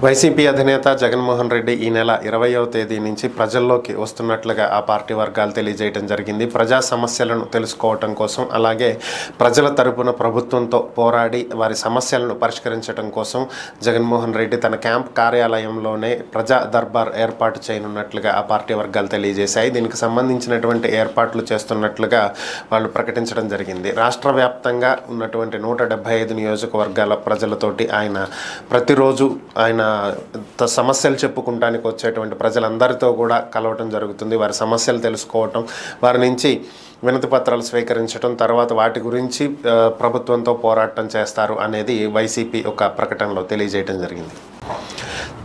YCP అధినేత జగన్మోహన్ రెడ్డి ఈ నెల 20వ తేదీ నుంచి ప్రజల్లోకి వస్తున్నట్లుగా ఆ పార్టీ వర్గాలు తెలియజేయడం జరిగింది. ప్రజా సమస్యలను తెలుసుకోవటం కోసం, అలాగే ప్రజల తరపున ప్రభుత్వంతో పోరాడి వారి సమస్యలను పరిష్కరించడం కోసం జగన్మోహన్ రెడ్డి తన క్యాంప్ కార్యాలయంలోనే ప్రజా దర్బార్ ఏర్పాటు చేయనున్నట్లుగా ఆ పార్టీ వర్గాలు తెలియజేశాయి. దీనికి సంబంధించినటువంటి ఏర్పాట్లు చేస్తున్నట్లుగా వాళ్ళు ప్రకటించడం జరిగింది. రాష్ట్ర వ్యాప్తంగా ఉన్నటువంటి 175 నియోజకవర్గాల ప్రజలతోటి ఆయన ప్రతిరోజు ఆయన సమస్యలు చెప్పుకుంటానికి వచ్చేటువంటి ప్రజలందరితో కూడా కలవటం జరుగుతుంది. వారి సమస్యలు తెలుసుకోవటం, వారి నుంచి వినతి పత్రాలు స్వీకరించడం, తర్వాత వాటి గురించి ప్రభుత్వంతో పోరాటం చేస్తారు అనేది వైసీపీ ఒక ప్రకటనలో తెలియజేయడం జరిగింది.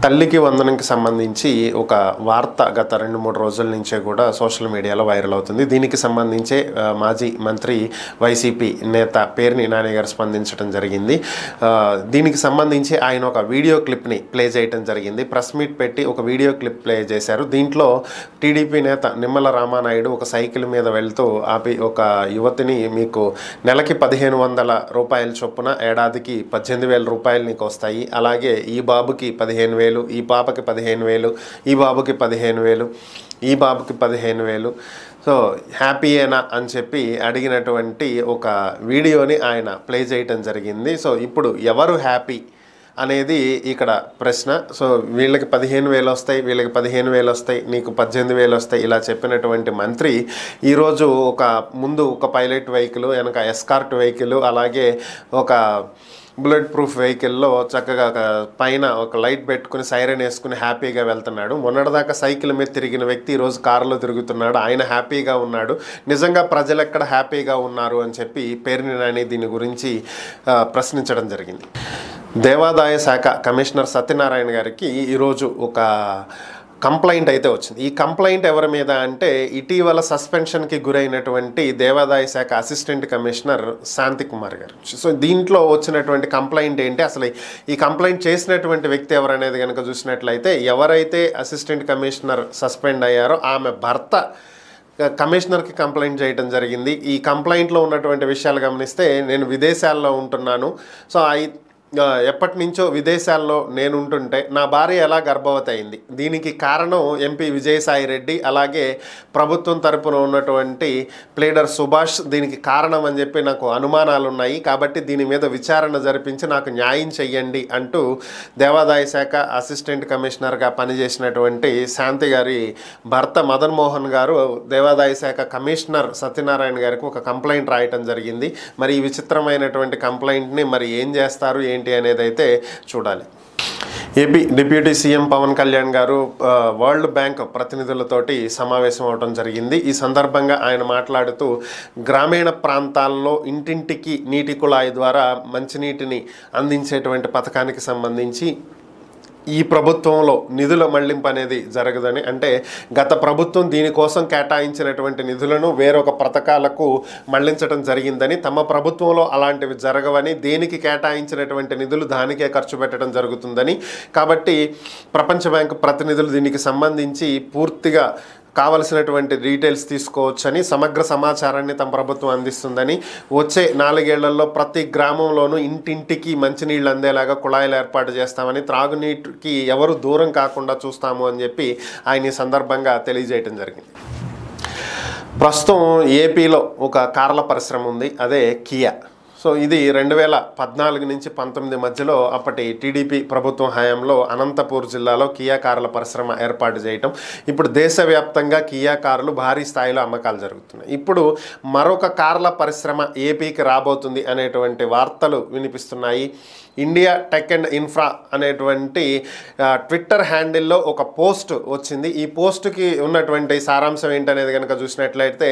తల్లికి వందనంకి సంబంధించి ఒక వార్త గత 2-3 రోజుల నుంచే కూడా సోషల్ మీడియాలో వైరల్ అవుతుంది. దీనికి సంబంధించే మాజీ మంత్రి వైసీపీ నేత పేర్ని నాని గారు స్పందించడం జరిగింది. దీనికి సంబంధించి ఆయన ఒక వీడియో క్లిప్ని ప్లే చేయడం జరిగింది. ప్రెస్ మీట్ పెట్టి ఒక వీడియో క్లిప్ ప్లే చేశారు. దీంట్లో టీడీపీ నేత నిమ్మల రామానాయుడు ఒక సైకిల్ మీద వెళ్తూ ఆపి ఒక యువతిని, మీకు నెలకి 1500 రూపాయల చొప్పున ఏడాదికి 18,000 రూపాయలు నీకు వస్తాయి, అలాగే ఈ బాబుకి 15,000, ఈ పాపకి 15,000, ఈ బాబుకి 15,000, ఈ బాబుకి 15,000, సో హ్యాపీయేనా అని చెప్పి అడిగినటువంటి ఒక వీడియోని ఆయన ప్లే చేయటం జరిగింది. సో ఇప్పుడు ఎవరు హ్యాపీ అనేది ఇక్కడ ప్రశ్న. సో వీళ్ళకి 15,000 వస్తాయి, వీళ్ళకి 15,000 వస్తాయి, నీకు 18,000 వస్తాయి, ఇలా చెప్పినటువంటి మంత్రి ఈరోజు ముందు ఒక పైలట్ వెహికల్, వెనక ఎస్కార్ట్ వెహికల్, అలాగే ఒక బుల్లెట్ ప్రూఫ్ వెహికల్లో చక్కగా పైన ఒక లైట్ పెట్టుకుని సైరన్ వేసుకుని హ్యాపీగా వెళ్తున్నాడు. మొన్నటిదాకా సైకిల్ మీద తిరిగిన వ్యక్తి ఈరోజు కారులో తిరుగుతున్నాడు. ఆయన హ్యాపీగా ఉన్నాడు. నిజంగా ప్రజలు ఎక్కడ హ్యాపీగా ఉన్నారు అని చెప్పి పేర్ని నాని దీని గురించి ప్రశ్నించడం జరిగింది. దేవాదాయ శాఖ కమిషనర్ సత్యనారాయణ గారికి ఈరోజు ఒక కంప్లైంట్ అయితే వచ్చింది. ఈ కంప్లైంట్ ఎవరి మీద అంటే, ఇటీవల సస్పెన్షన్కి గురైనటువంటి దేవాదాయ శాఖ అసిస్టెంట్ కమిషనర్ శాంతి కుమార్ గారు. సో దీంట్లో వచ్చినటువంటి కంప్లైంట్ ఏంటి, అసలు ఈ కంప్లైంట్ చేసినటువంటి వ్యక్తి ఎవరనేది కనుక చూసినట్లయితే, ఎవరైతే అసిస్టెంట్ కమిషనర్ సస్పెండ్ అయ్యారో ఆమె భర్త కమిషనర్కి కంప్లైంట్ చేయడం జరిగింది. ఈ కంప్లైంట్లో ఉన్నటువంటి విషయాలు గమనిస్తే, నేను విదేశాల్లో ఉంటున్నాను, సో ఎప్పటి నుంచో విదేశాల్లో నేను ఉంటుంటే నా భార్య ఎలా గర్భవతి అయింది, దీనికి కారణం ఎంపీ విజయసాయి రెడ్డి, అలాగే ప్రభుత్వం తరపున ఉన్నటువంటి ప్లేడర్ సుభాష్ దీనికి కారణం అని చెప్పి నాకు అనుమానాలు ఉన్నాయి, కాబట్టి దీని మీద విచారణ జరిపించి నాకు న్యాయం చెయ్యండి అంటూ దేవాదాయ శాఖ అసిస్టెంట్ కమిషనర్గా పనిచేసినటువంటి శాంతి గారి భర్త మదన్ మోహన్ గారు దేవాదాయ శాఖ కమిషనర్ సత్యనారాయణ గారికి ఒక కంప్లైంట్ రాయటం జరిగింది. మరి ఈ విచిత్రమైనటువంటి కంప్లైంట్ని మరి ఏం చేస్తారు ఏంటి అనేది అయితే చూడాలి. AP deputy CM Pawan Kalyan గారు వరల్డ్ బ్యాంక్ ప్రతినిధులతోటి సమావేశం అవడం జరిగింది. ఈ సందర్భంగా ఆయన మాట్లాడుతూ, గ్రామీణ ప్రాంతాల్లో ఇంటింటికి నీటి కుళాయి ద్వారా మంచినీటిని అందించేటువంటి పథకానికి సంబంధించి ఈ ప్రభుత్వంలో నిధుల మళ్లింపు అనేది జరగదని, అంటే గత ప్రభుత్వం దీనికోసం కేటాయించినటువంటి నిధులను వేరొక పథకాలకు మళ్లించడం జరిగిందని, తమ ప్రభుత్వంలో అలాంటివి జరగవని, దేనికి కేటాయించినటువంటి నిధులు దానికే ఖర్చు పెట్టడం జరుగుతుందని, కాబట్టి ప్రపంచ బ్యాంకు ప్రతినిధులు దీనికి సంబంధించి పూర్తిగా కావలసినటువంటి డీటెయిల్స్ తీసుకోవచ్చని, సమగ్ర సమాచారాన్ని తమ ప్రభుత్వం అందిస్తుందని, వచ్చే 4 ఏళ్లలో ప్రతి గ్రామంలోనూ ఇంటింటికి మంచినీళ్ళు అందేలాగా కుళాయిలు ఏర్పాటు చేస్తామని, త్రాగునీటికి ఎవరు దూరం కాకుండా చూస్తాము అని చెప్పి ఆయన ఈ సందర్భంగా తెలియజేయడం జరిగింది. ప్రస్తుతం ఏపీలో ఒక కార్ల పరిశ్రమ ఉంది, అదే కియా. సో ఇది 2014 నుంచి 19 మధ్యలో అప్పటి టీడీపీ ప్రభుత్వం హయాంలో అనంతపూర్ జిల్లాలో కియా కార్ల పరిశ్రమ ఏర్పాటు చేయటం, ఇప్పుడు దేశవ్యాప్తంగా కియా కార్లు భారీ స్థాయిలో అమ్మకాలు జరుగుతున్నాయి. ఇప్పుడు మరొక కార్ల పరిశ్రమ ఏపీకి రాబోతుంది అనేటువంటి వార్తలు వినిపిస్తున్నాయి. ఇండియా టెక్ అండ్ ఇన్ఫ్రా అనేటువంటి ట్విట్టర్ హ్యాండిల్లో ఒక పోస్ట్ వచ్చింది. ఈ పోస్ట్కి ఉన్నటువంటి సారాంశం ఏంటనేది కనుక చూసినట్లయితే,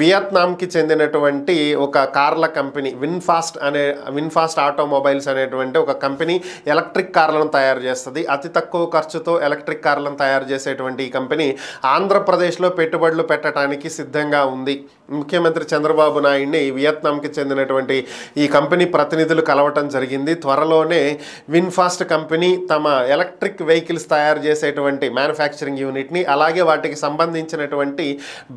వియత్నాంకి చెందినటువంటి ఒక కార్ల కంపెనీ విన్ఫాస్ట్ ఆటోమొబైల్స్ అనేటువంటి ఒక కంపెనీ ఎలక్ట్రిక్ కార్లను తయారు చేస్తుంది. అతి తక్కువ ఖర్చుతో ఎలక్ట్రిక్ కార్లను తయారు చేసేటువంటి ఈ కంపెనీ ఆంధ్రప్రదేశ్లో పెట్టుబడులు పెట్టడానికి సిద్ధంగా ఉంది. ముఖ్యమంత్రి చంద్రబాబు నాయుడిని వియత్నాంకి చెందినటువంటి ఈ కంపెనీ ప్రతినిధులు కలవటం జరిగింది. త్వరలోనే విన్ఫాస్ట్ కంపెనీ తమ ఎలక్ట్రిక్ వెహికల్స్ తయారు చేసేటువంటి మ్యానుఫ్యాక్చరింగ్ యూనిట్ని, అలాగే వాటికి సంబంధించినటువంటి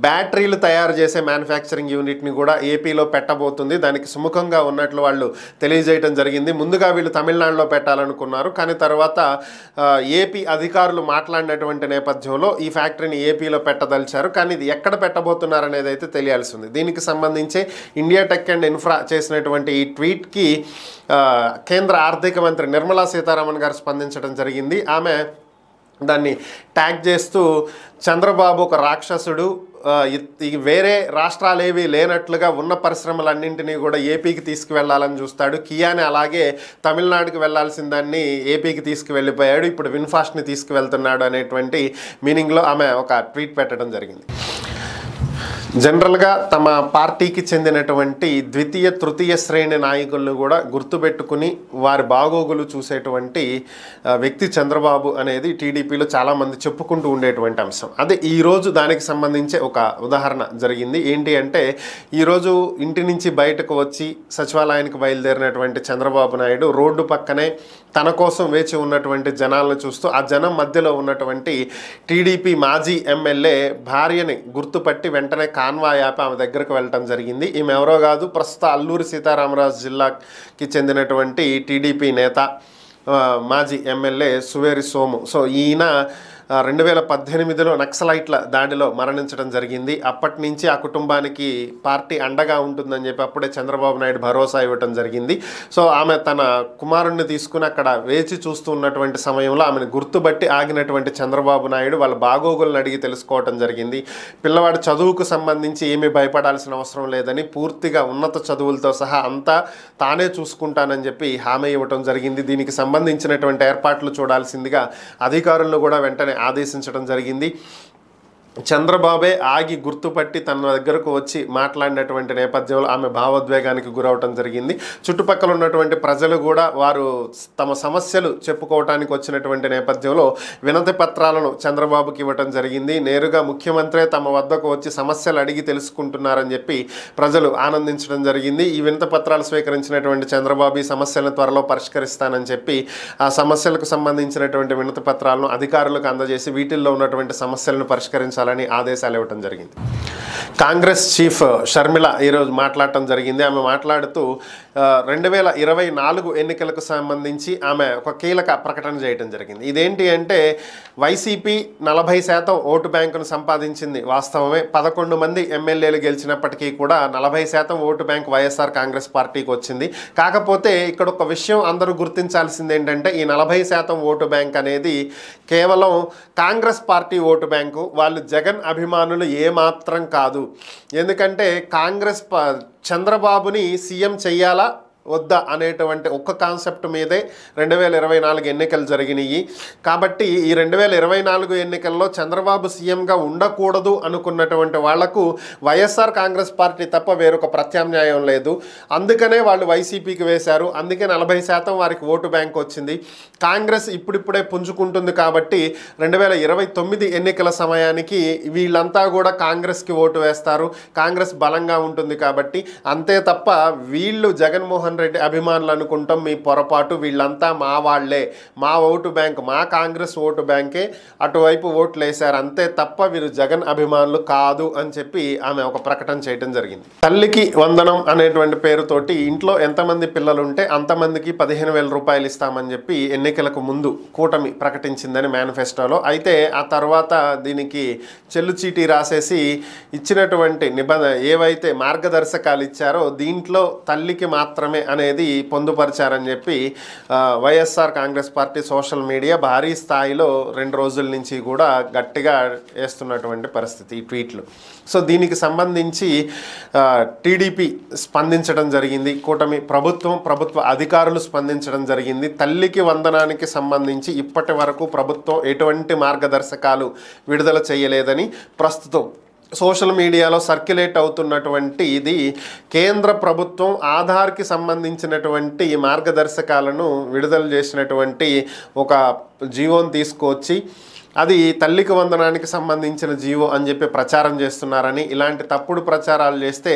బ్యాటరీలు తయారు చేసే మ్యానుఫ్యాక్చరింగ్ యూనిట్ని కూడా ఏపీలో పెట్టబోతుంది. దానికి సుముఖంగా ఉన్నట్లు వాళ్ళు తెలియజేయడం జరిగింది. ముందుగా వీళ్ళు తమిళనాడులో పెట్టాలనుకున్నారు, కానీ తర్వాత ఏపీ అధికారులు మాట్లాడినటువంటి నేపథ్యంలో ఈ ఫ్యాక్టరీని ఏపీలో పెట్టదలిచారు. కానీ ఇది ఎక్కడ పెట్టబోతున్నారు అనేది అయితే తెలియాల్సి ఉంది. దీనికి సంబంధించి ఇండియా టెక్ అండ్ ఇన్ఫ్రా చేసినటువంటి ఈ ట్వీట్కి కేంద్ర ఆర్థిక మంత్రి నిర్మలా సీతారామన్ గారు స్పందించడం జరిగింది. ఆమె దాన్ని ట్యాగ్ చేస్తూ చంద్రబాబు ఒక రాక్షసుడు, వేరే రాష్ట్రాలేవి లేనట్లుగా ఉన్న పరిశ్రమలన్నింటినీ కూడా ఏపీకి తీసుకువెళ్ళాలని చూస్తాడు, కియాని అలాగే తమిళనాడుకి వెళ్లాల్సిన దాన్ని ఏపీకి తీసుకువెళ్ళిపోయాడు, ఇప్పుడు విన్ఫాస్ట్ని తీసుకువెళ్తున్నాడు అనేటువంటి మీనింగ్లో ఆమె ఒక ట్వీట్ పెట్టడం జరిగింది. జనరల్గా తమ పార్టీకి చెందినటువంటి ద్వితీయ తృతీయ శ్రేణి నాయకులను కూడా గుర్తుపెట్టుకుని వారి బాగోగులు చూసేటువంటి వ్యక్తి చంద్రబాబు అనేది టీడీపీలో చాలామంది చెప్పుకుంటూ ఉండేటువంటి అంశం. అదే ఈరోజు దానికి సంబంధించి ఒక ఉదాహరణ జరిగింది. ఏంటి అంటే ఈరోజు ఇంటి నుంచి బయటకు వచ్చి సచివాలయానికి బయలుదేరినటువంటి చంద్రబాబు నాయుడు రోడ్డు పక్కనే తన కోసం వేచి ఉన్నటువంటి జనాలను చూస్తూ ఆ జనం మధ్యలో ఉన్నటువంటి టీడీపీ మాజీ ఎమ్మెల్యే భార్యని గుర్తుపట్టి వెంటనే కాన్వా యాప్ ఆమె దగ్గరకు వెళ్ళటం జరిగింది. ఈమె ఎవరో కాదు, ప్రస్తుత అల్లూరి సీతారామరాజు జిల్లాకి చెందినటువంటి టీడీపీ నేత మాజీ ఎమ్మెల్యే సువేరి సోము. సో ఈయన 2018లో నక్సలైట్ల దాడిలో మరణించడం జరిగింది. అప్పటి నుంచి ఆ కుటుంబానికి పార్టీ అండగా ఉంటుందని చెప్పి అప్పుడే చంద్రబాబు నాయుడు భరోసా ఇవ్వటం జరిగింది. సో ఆమె తన కుమారుణ్ణి తీసుకుని అక్కడ వేచి చూస్తూ ఉన్నటువంటి సమయంలో ఆమెను గుర్తుబట్టి ఆగినటువంటి చంద్రబాబు నాయుడు వాళ్ళ బాగోగులను అడిగి తెలుసుకోవటం జరిగింది. పిల్లవాడి చదువుకు సంబంధించి ఏమీ భయపడాల్సిన అవసరం లేదని, పూర్తిగా ఉన్నత చదువులతో సహా అంతా తానే చూసుకుంటానని చెప్పి హామీ ఇవ్వటం జరిగింది. దీనికి సంబంధించినటువంటి ఏర్పాట్లు చూడాల్సిందిగా అధికారులను కూడా వెంటనే ఆదేశించడం జరిగింది. చంద్రబాబే ఆగి గుర్తుపట్టి తన దగ్గరకు వచ్చి మాట్లాడినటువంటి నేపథ్యంలో ఆమె భావోద్వేగానికి గురవటం జరిగింది. చుట్టుపక్కల ఉన్నటువంటి ప్రజలు కూడా వారు తమ సమస్యలు చెప్పుకోవటానికి వచ్చినటువంటి నేపథ్యంలో వినతి పత్రాలను చంద్రబాబుకి ఇవ్వటం జరిగింది. నేరుగా ముఖ్యమంత్రే తమ వద్దకు వచ్చి సమస్యలు అడిగి తెలుసుకుంటున్నారని చెప్పి ప్రజలు ఆనందించడం జరిగింది. ఈ వినతి పత్రాలు స్వీకరించినటువంటి చంద్రబాబు ఈ సమస్యలను త్వరలో పరిష్కరిస్తానని చెప్పి ఆ సమస్యలకు సంబంధించినటువంటి వినతి పత్రాలను అధికారులకు అందజేసి వీటిల్లో ఉన్నటువంటి సమస్యలను పరిష్కరించాలి ఆదేశాలు ఇవ్వటం జరిగింది. కాంగ్రెస్ చీఫ్ షర్మిల ఈరోజు మాట్లాడటం జరిగింది. ఆమె మాట్లాడుతూ 2024 ఎన్నికలకు సంబంధించి ఆమె ఒక కీలక ప్రకటన చేయడం జరిగింది. ఇదేంటి అంటే వైసీపీ 40% ఓటు బ్యాంకును సంపాదించింది వాస్తవమే. 11 మంది ఎమ్మెల్యేలు గెలిచినప్పటికీ కూడా 40% ఓటు బ్యాంక్ వైఎస్ఆర్ కాంగ్రెస్ పార్టీకి వచ్చింది. కాకపోతే ఇక్కడ ఒక విషయం అందరూ గుర్తించాల్సింది ఏంటంటే ఈ 40% ఓటు బ్యాంక్ అనేది కేవలం కాంగ్రెస్ పార్టీ ఓటు బ్యాంకు. వాళ్ళు జగన్ అభిమానులు ఏమాత్రం కాదు. ఎందుకంటే కాంగ్రెస్ చంద్రబాబుని సీఎం చెయ్యాలా వద్దా అనేటువంటి ఒక్క కాన్సెప్ట్ మీదే 2024 ఎన్నికలు జరిగినాయి. కాబట్టి ఈ 2024 ఎన్నికల్లో చంద్రబాబు సీఎంగా ఉండకూడదు అనుకున్నటువంటి వాళ్లకు వైఎస్ఆర్ కాంగ్రెస్ పార్టీ తప్ప వేరొక ప్రత్యామ్నాయం లేదు. అందుకనే వాళ్ళు వైసీపీకి వేశారు. అందుకే 40% వారికి ఓటు బ్యాంక్ వచ్చింది. కాంగ్రెస్ ఇప్పుడిప్పుడే పుంజుకుంటుంది కాబట్టి 2029 ఎన్నికల సమయానికి వీళ్ళంతా కూడా కాంగ్రెస్కి ఓటు వేస్తారు. కాంగ్రెస్ బలంగా ఉంటుంది కాబట్టి. అంతే తప్ప వీళ్ళు జగన్మోహన్ రెడ్డి అభిమానులు అనుకుంటాం, మీ పొరపాటు. వీళ్ళంతా మా వాళ్లే, మా ఓటు బ్యాంక్, మా కాంగ్రెస్ ఓటు బ్యాంకే అటువైపు ఓట్లు వేశారు, అంతే తప్ప వీరు జగన్ అభిమానులు కాదు అని చెప్పి ఆమె ఒక ప్రకటన చేయడం జరిగింది. తల్లికి వందనం అనేటువంటి పేరుతోటి ఇంట్లో ఎంతమంది పిల్లలు ఉంటే అంతమందికి 15,000 రూపాయలు ఇస్తామని చెప్పి ఎన్నికలకు ముందు కూటమి ప్రకటించిందని మేనిఫెస్టోలో. అయితే ఆ తర్వాత దీనికి చెల్లుచీటీ రాసేసి ఇచ్చినటువంటి ఏవైతే మార్గదర్శకాలు ఇచ్చారో దీంట్లో తల్లికి మాత్రమే అనేది పొందుపరిచారని చెప్పి YSR Congress party social media భారీ స్థాయిలో 2 రోజుల నుంచి కూడా గట్టిగా వేస్తున్నటువంటి పరిస్థితి ఈ ట్వీట్లు. సో దీనికి సంబంధించి టీడీపీ స్పందించడం జరిగింది. కూటమి ప్రభుత్వ అధికారులు స్పందించడం జరిగింది. తల్లికి వందనానికి సంబంధించి ఇప్పటి వరకు ప్రభుత్వం ఎటువంటి మార్గదర్శకాలు విడుదల చేయలేదని ప్రస్తుతం సోషల్ మీడియాలో సర్క్యులేట్ అవుతున్నటువంటి ఇది కేంద్ర ప్రభుత్వం ఆధార్కి సంబంధించినటువంటి మార్గదర్శకాలను విడుదల చేసినటువంటి ఒక జీవోని తీసుకొచ్చి అది తల్లికి వందనానికి సంబంధించిన జీవో అని చెప్పి ప్రచారం చేస్తున్నారని, ఇలాంటి తప్పుడు ప్రచారాలు చేస్తే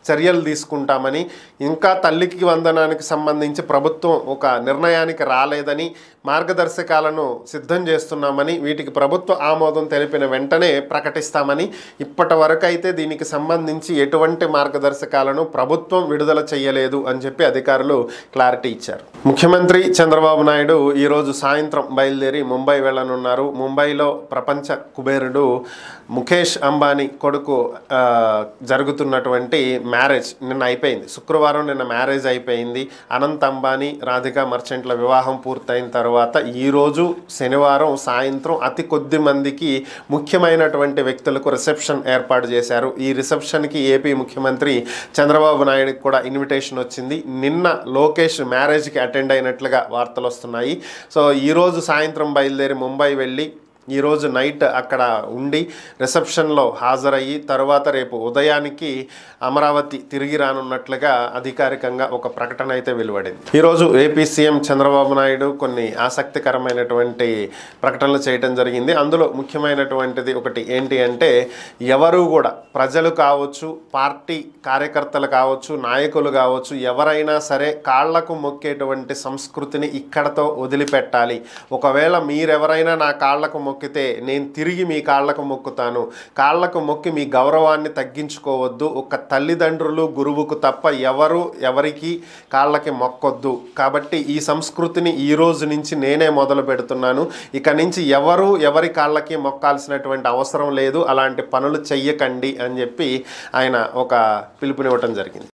చర్యలు తీసుకుంటామని, ఇంకా తల్లికి వందనానికి సంబంధించి ప్రభుత్వం ఒక నిర్ణయానికి రాలేదని, మార్గదర్శకాలను సిద్ధం చేస్తున్నామని, వీటికి ప్రభుత్వ ఆమోదం తెలిపిన వెంటనే ప్రకటిస్తామని, ఇప్పటి వరకు అయితే దీనికి సంబంధించి ఎటువంటి మార్గదర్శకాలను ప్రభుత్వం విడుదల చేయలేదు అని చెప్పి అధికారులు క్లారిటీ ఇచ్చారు. ముఖ్యమంత్రి చంద్రబాబు నాయుడు ఈరోజు సాయంత్రం బయలుదేరి ముంబై వెళ్ళనున్నారు. ముంబైలో ప్రపంచ కుబేరుడు ముఖేష్ అంబానీ కొడుకు జరుగుతున్నటువంటి మ్యారేజ్ నిన్న అయిపోయింది. శుక్రవారం నిన్న మ్యారేజ్ అయిపోయింది. అనంత్ అంబానీ, రాధికా మర్చెంట్ల వివాహం పూర్తయిన తర్వాత ఈరోజు శనివారం సాయంత్రం అతి కొద్ది మందికి ముఖ్యమైనటువంటి వ్యక్తులకు రిసెప్షన్ ఏర్పాటు చేశారు. ఈ రిసెప్షన్కి ఏపీ ముఖ్యమంత్రి చంద్రబాబు నాయుడుకి కూడా ఇన్విటేషన్ వచ్చింది. నిన్న లోకేష్ మ్యారేజ్కి అటెండ్ అయినట్లుగా వార్తలు వస్తున్నాయి. సో ఈరోజు సాయంత్రం బయలుదేరి ముంబై వెళ్ళి ఈరోజు నైట్ అక్కడ ఉండి రిసెప్షన్లో హాజరయ్యి తర్వాత రేపు ఉదయానికి అమరావతి తిరిగి రానున్నట్లుగా అధికారికంగా ఒక ప్రకటన అయితే వెలువడింది. ఈరోజు ఏపీ సీఎం చంద్రబాబు నాయుడు కొన్ని ఆసక్తికరమైనటువంటి ప్రకటనలు చేయడం జరిగింది. అందులో ముఖ్యమైనటువంటిది ఒకటి ఏంటి అంటే, ఎవరు కూడా ప్రజలు కావచ్చు, పార్టీ కార్యకర్తలు కావచ్చు, నాయకులు కావచ్చు, ఎవరైనా సరే కాళ్లకు మొక్కేటువంటి సంస్కృతిని ఇక్కడతో వదిలిపెట్టాలి. ఒకవేళ మీరెవరైనా నా కాళ్లకు మొక్కితే నేను తిరిగి మీ కాళ్లకు మొక్కుతాను. కాళ్లకు మొక్కి మీ గౌరవాన్ని తగ్గించుకోవద్దు. ఒక తల్లిదండ్రులు, గురువుకు తప్ప ఎవరికి కాళ్ళకి మొక్కొద్దు. కాబట్టి ఈ సంస్కృతిని ఈ రోజు నుంచి నేనే మొదలు పెడుతున్నాను. ఇక నుంచి ఎవరి కాళ్ళకి మొక్కాల్సినటువంటి అవసరం లేదు. అలాంటి పనులు చెయ్యకండి అని చెప్పి ఆయన ఒక పిలుపునివ్వటం జరిగింది.